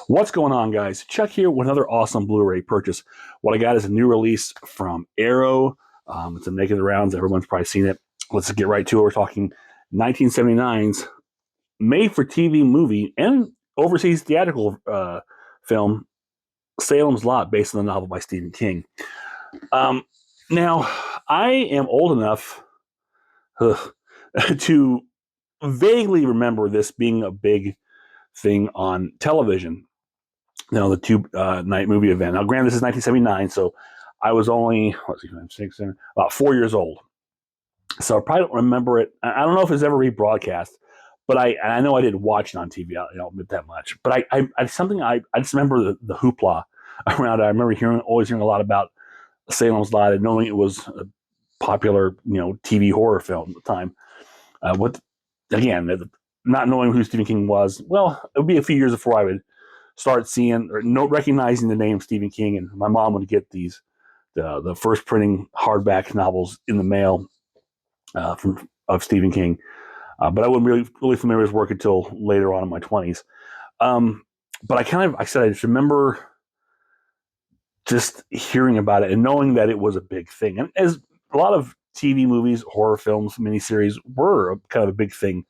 What's going on, guys? Chuck here with another awesome Blu-ray purchase. What I got is a new release from Arrow. It's a making the rounds. Everyone's probably seen it. Let's get right to it. We're talking 1979's made-for-TV movie and overseas theatrical film, Salem's Lot, based on the novel by Stephen King. Now, I am old enough to vaguely remember this being a big thing on television. The tube night movie event. Now, granted, this is 1979, so I was only about 4 years old. So I probably don't remember it. I don't know if it's ever rebroadcast, but I know I didn't watch it on TV. I'll admit that much. But I just remember the hoopla around it. I remember always hearing a lot about Salem's Lot and knowing it was a popular TV horror film at the time. Not knowing who Stephen King was, well, it would be a few years before I would start seeing or recognizing the name Stephen King, and my mom would get the first printing hardback novels in the mail of Stephen King, but I wasn't really familiar with his work until later on in my 20s. But I just remember just hearing about it and knowing that it was a big thing, and as a lot of TV movies, horror films, miniseries were kind of a big thing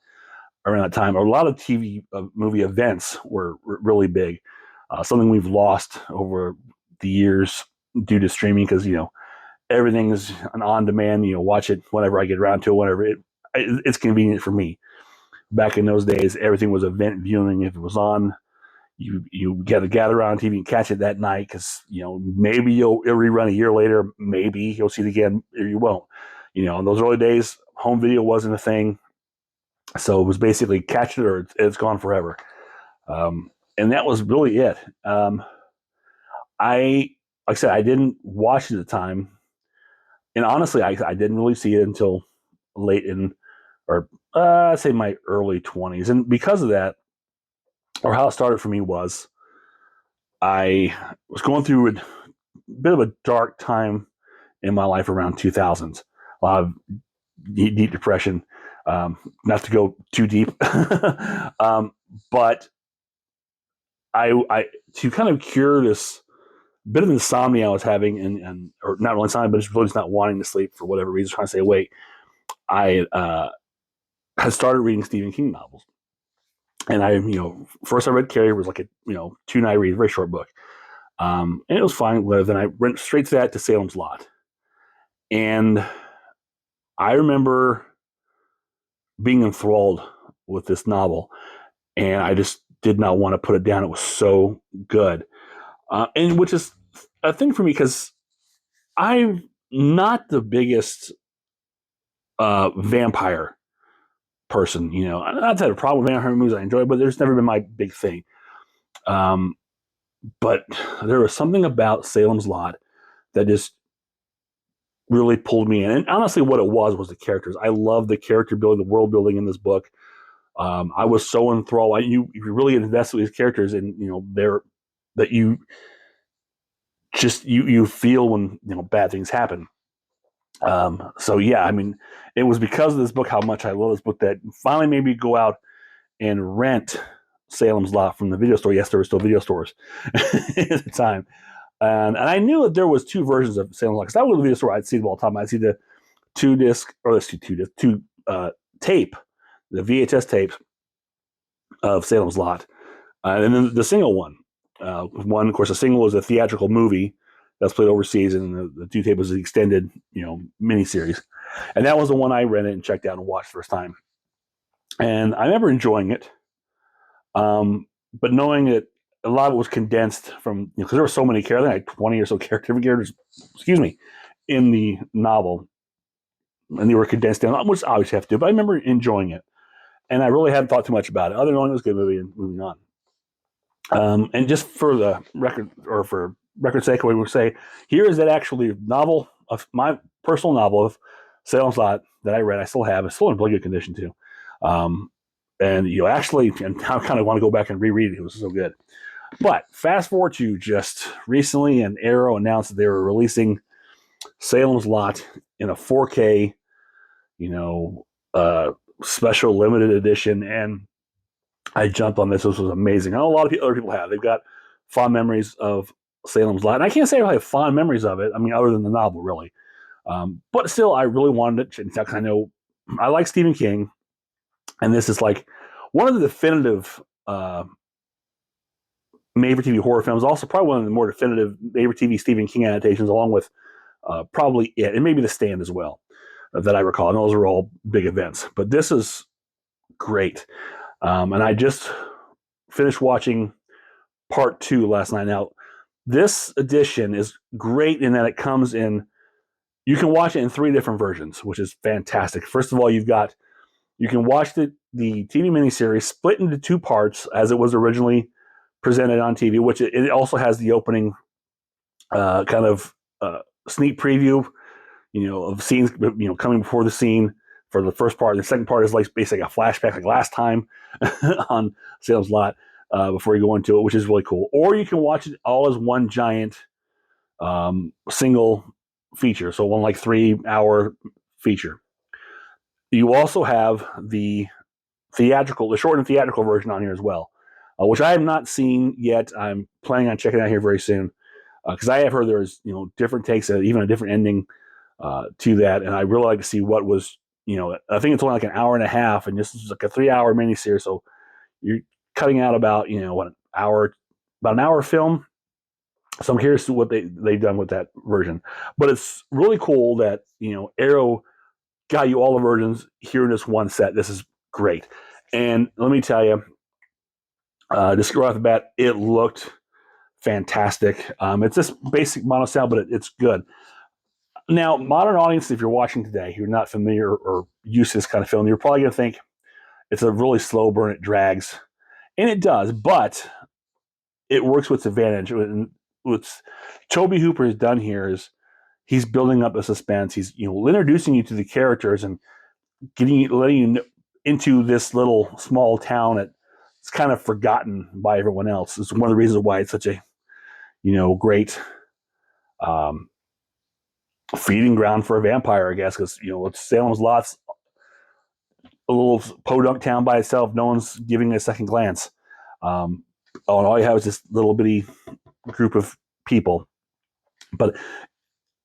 around that time. A lot of TV movie events were really big. Something we've lost over the years due to streaming because everything is an on-demand. Watch it whenever I get around to it. Whenever it's convenient for me. Back in those days, everything was event viewing. If it was on, you got to gather around TV and catch it that night because maybe it'll rerun a year later. Maybe you'll see it again, or you won't. In those early days, home video wasn't a thing. So it was basically catch it or it's gone forever. And that was really it. Like I said, I didn't watch it at the time. And honestly, I didn't really see it until late I'd say my early 20s. And because of that, or how it started for me was, I was going through a bit of a dark time in my life around 2000s. A lot of deep depression. Not to go too deep, but I to kind of cure this bit of insomnia I was having, and or not really insomnia, but just really just not wanting to sleep for whatever reason, trying to stay awake. I had started reading Stephen King novels, and first I read Carrie, was like a 2-night read, very short book, and it was fine. Then I went straight to that to Salem's Lot, and I remember being enthralled with this novel, and I just did not want to put it down. It was so good, and which is a thing for me because I'm not the biggest vampire person. I've had a problem with vampire movies I enjoy, but there's never been my big thing. But there was something about Salem's Lot that just really pulled me in. And honestly, what it was the characters. I love the character building, the world building in this book. I was so enthralled. You really invested with these characters, and that you just you feel when bad things happen. So yeah, I mean, it was because of this book, how much I love this book, that finally made me go out and rent Salem's Lot from the video store. Yes, there were still video stores at the time, and I knew that there was two versions of Salem's Lot because I would go to the video store. I'd see them all the time. I'd see the two tape, the VHS tapes of Salem's Lot, and then the single one. One, of course, a single was a theatrical movie that's played overseas, and the two tape was an extended, miniseries. And that was the one I rented and checked out and watched first time. And I remember enjoying it, but knowing that a lot of it was condensed from, because there were so many characters, like 20 or so characters, in the novel, and they were condensed down, which I always have to do. But I remember enjoying it, and I really hadn't thought too much about it, other than knowing it was a good movie and moving on. And just for the record, or for record's sake, we would say, here is that actually novel, of my personal novel of Salem's Lot that I read. I still have. It's still in really good condition too. And and I kind of want to go back and reread it. It was so good. But fast forward to just recently, and Arrow announced that they were releasing Salem's Lot in a 4K, special limited edition, and I jumped on this. This was amazing. I know a lot of other people have. They've got fond memories of Salem's Lot. And I can't say I have fond memories of it. I mean, other than the novel, really. But still, I really wanted it because I know I like Stephen King. And this is like one of the definitive made-for-TV horror films. Also, probably one of the more definitive made-for-TV Stephen King adaptations, along with probably it, and maybe The Stand as well, that I recall. And those are all big events. But this is great. And I just finished watching part 2 last night. Now, this edition is great in that it comes in, you can watch it in 3 different versions, which is fantastic. First of all, you can watch the TV miniseries split into 2 parts as it was originally presented on TV, which it also has the opening kind of sneak preview, of scenes, coming before the scene for the first part. The second part is like basically a flashback, like last time on Salem's Lot, before you go into it, which is really cool. Or you can watch it all as one giant single feature, so one like 3-hour feature. You also have the short and theatrical version on here as well, which I have not seen yet. I'm planning on checking out here very soon because I have heard there's different takes, even a different ending to that, and I really like to see what was. I think it's only like an hour and a half, and this is like a 3-hour miniseries, so you're cutting out about about an hour film. So I'm curious to what they've done with that version. But it's really cool that Arrow got you all the versions here in this one set. This is great, and let me tell you, just right off the bat, it looked fantastic. It's just basic monocell, but it's good. Now, modern audience, if you're watching today, you're not familiar or used to this kind of film, you're probably going to think it's a really slow burn. It drags, and it does, but it works with its advantage. What Tobe Hooper has done here is he's building up the suspense. He's introducing you to the characters and letting you know, into this little small town that's kind of forgotten by everyone else. It's one of the reasons why it's such a great feeding ground for a vampire, I guess, because Salem's Lot's a little podunk town by itself. No one's giving it a second glance. And all you have is this little bitty group of people. But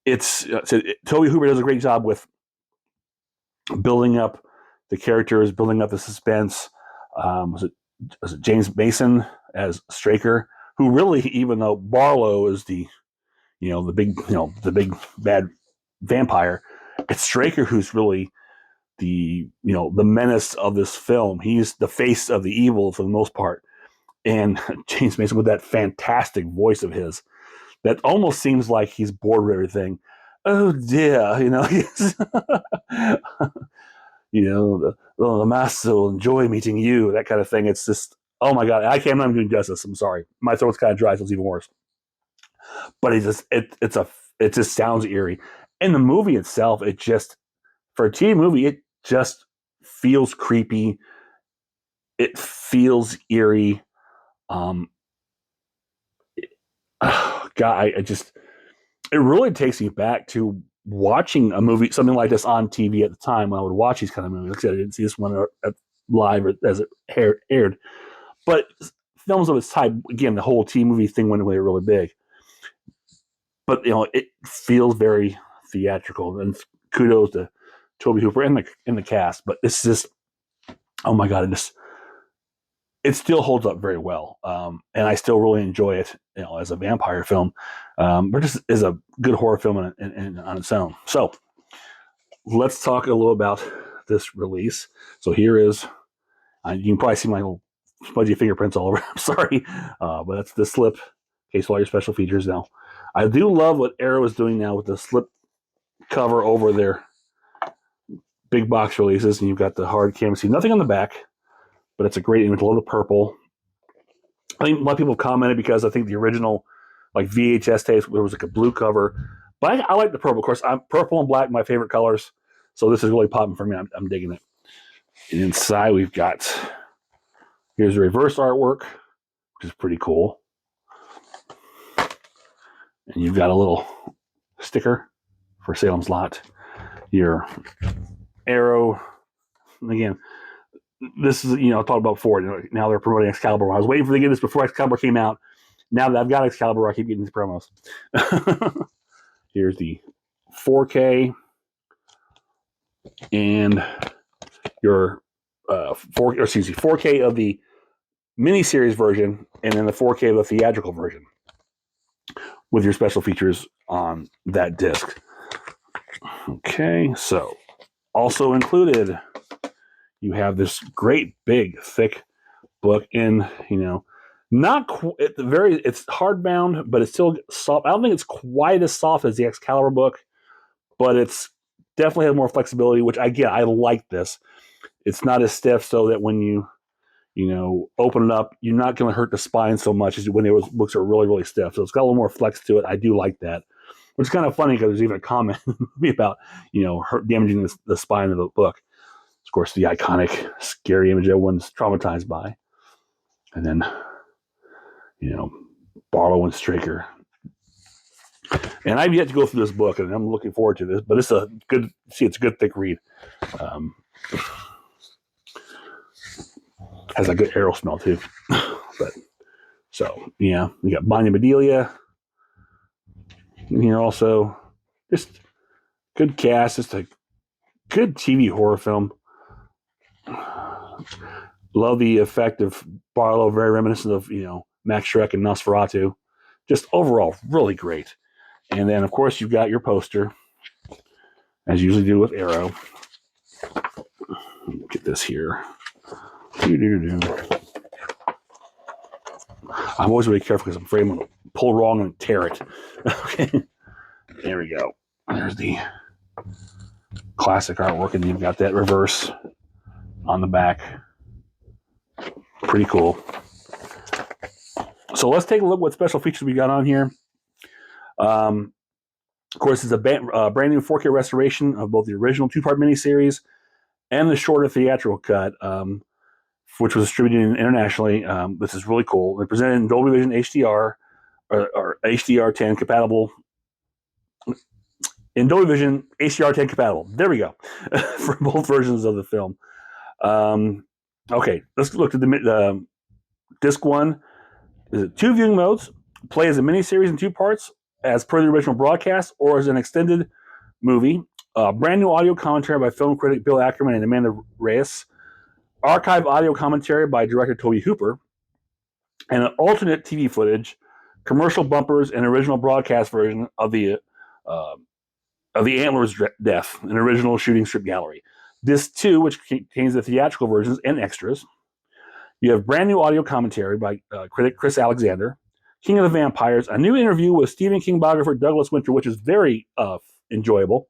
Tobe Hooper does a great job with building up the characters, building up the suspense. Was it James Mason as Straker, who really, even though Barlow is the big bad vampire, it's Straker who's really the menace of this film. He's the face of the evil for the most part. And James Mason with that fantastic voice of his that almost seems like he's bored with everything. Oh dear, the master will enjoy meeting you, that kind of thing. It's just, oh my God, I'm not doing justice. I'm sorry. My throat's kind of dry, so it's even worse. But it just sounds eerie. And the movie itself, for a TV movie, it just feels creepy. It feels eerie. God, it really takes me back to watching a movie, something like this on TV at the time when I would watch these kind of movies. Like I said, I didn't see this one live as it aired. But films of its type, again, the whole TV movie thing went away really big. But, it feels very theatrical. And kudos to Tobe Hooper and the cast. But it's just, oh my God, it still holds up very well, and I still really enjoy it, as a vampire film, but just as a good horror film on its own. So let's talk a little about this release. So here is, you can probably see my little smudgy fingerprints all over. I'm sorry, but that's the slip case, all your special features. Now, I do love what Arrow is doing now with the slip cover over their big box releases, and you've got the hard canvas. Nothing on the back. But it's a great image, a lot of purple. I think a lot of people have commented because I think the original, like VHS tapes, there was like a blue cover. But I like the purple. Of course, purple and black, my favorite colors. So this is really popping for me. I'm digging it. And inside we've got, here's the reverse artwork, which is pretty cool. And you've got a little sticker for Salem's Lot. Your Arrow, again, this is, I talked about before. Now they're promoting Excalibur. I was waiting for them to get this before Excalibur came out. Now that I've got Excalibur, I keep getting these promos. Here's the 4K and your 4K of the miniseries version, and then the 4K of the theatrical version with your special features on that disc. Okay, so also included, you have this great big thick book in, not it's hardbound, but it's still soft. I don't think it's quite as soft as the Excalibur book, but it's definitely has more flexibility, which I like this. It's not as stiff, so that when you open it up, you're not going to hurt the spine so much as when those books are really, really stiff. So it's got a little more flex to it. I do like that. Which is kind of funny because there's even a comment about, damaging the spine of the book. Of course, the iconic, scary image everyone's traumatized by. And then, Barlow and Straker. And I've yet to go through this book, and I'm looking forward to this. But it's a good thick read. Has a good arrow smell too. But so yeah, we got Bonnie Bedelia in here also. Just good cast, just a good TV horror film. Love the effect of Barlow, very reminiscent of Max Schreck and Nosferatu. Just overall, really great. And then of course you've got your poster, as you usually do with Arrow. Get this here. I'm always really careful because I'm afraid I'm going to pull wrong and tear it. Okay, there we go. There's the classic artwork, and you've got that reverse on the back. Pretty cool. So let's take a look what special features we got on here. Of course, it's a brand new 4K restoration of both the original 2-part miniseries and the shorter theatrical cut, which was distributed internationally. This is really cool. They presented in Dolby Vision HDR or HDR10 compatible. In Dolby Vision HDR10 compatible. There we go. For both versions of the film. Okay, let's look at the disc 1. Is it 2 viewing modes? Play as a miniseries in 2 parts, as per the original broadcast, or as an extended movie. Brand new audio commentary by film critic Bill Ackerman and Amanda Reyes. Archive audio commentary by director Toby Hooper, and an alternate TV footage, commercial bumpers, and original broadcast version of the Antler's death, an original shooting strip gallery. Disc 2, which contains the theatrical versions and extras. You have brand new audio commentary by critic Chris Alexander, King of the Vampires, a new interview with Stephen King biographer Douglas Winter, which is very enjoyable.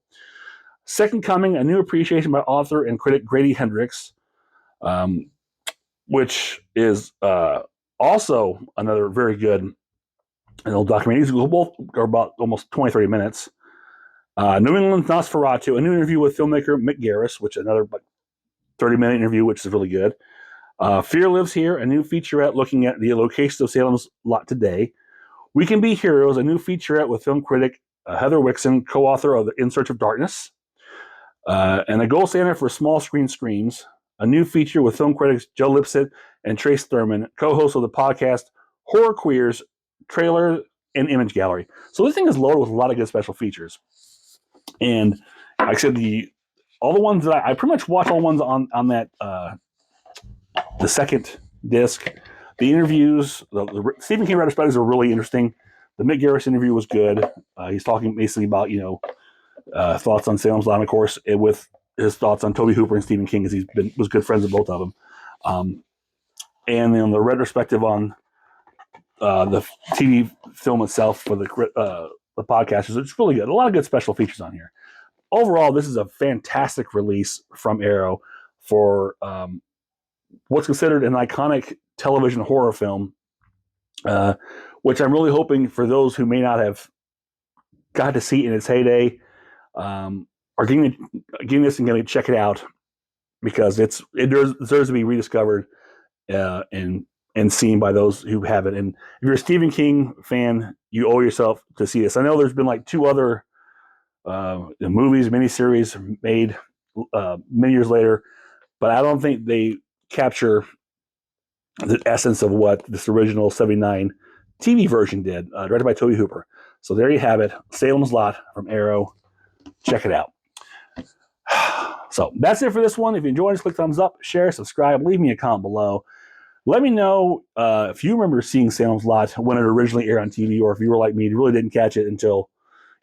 Second Coming, a new appreciation by author and critic Grady Hendrix, which is also another very good documentary. These both are about almost 20-30 minutes. New England Nosferatu, a new interview with filmmaker Mick Garris, which is another 30-minute interview, which is really good. Fear Lives Here, a new featurette looking at the locations of Salem's lot today. We Can Be Heroes, a new featurette with film critic Heather Wixon, co-author of In Search of Darkness. And a gold standard for small screen screams, a new feature with film critics Joe Lipsett and Trace Thurman, co-hosts of the podcast Horror Queers, Trailer and Image Gallery. So this thing is loaded with a lot of good special features. And like I said, all the ones that I pretty much watch all the ones on that the second disc. The interviews, the Stephen King retrospectives are really interesting. The Mick Garris interview was good. He's talking basically about thoughts on Salem's Lot, of course, with his thoughts on Toby Hooper and Stephen King, because was good friends with both of them. And then the retrospective on the TV film itself for the podcast, it's really good. A lot of good special features on here. Overall, this is a fantastic release from Arrow for what's considered an iconic television horror film, which I'm really hoping for those who may not have got to see it in its heyday are getting this and going to check it out, because it deserves to be rediscovered and seen by those who have it. And if you're a Stephen King fan, you owe yourself to see this. I know there's been like 2 other movies, miniseries made many years later, but I don't think they capture the essence of what this original 79 TV version did, directed by Tobe Hooper. So there you have it, Salem's Lot from Arrow. Check it out. So that's it for this one. If you enjoyed this, click thumbs up, share, subscribe, leave me a comment below. Let me know if you remember seeing Salem's Lot when it originally aired on TV, or if you were like me, you really didn't catch it until,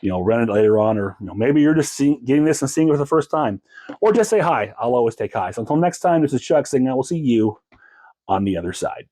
rented it later on, or maybe you're just getting this and seeing it for the first time. Or just say hi. I'll always take hi. So until next time, this is Chuck saying I will see you on the other side.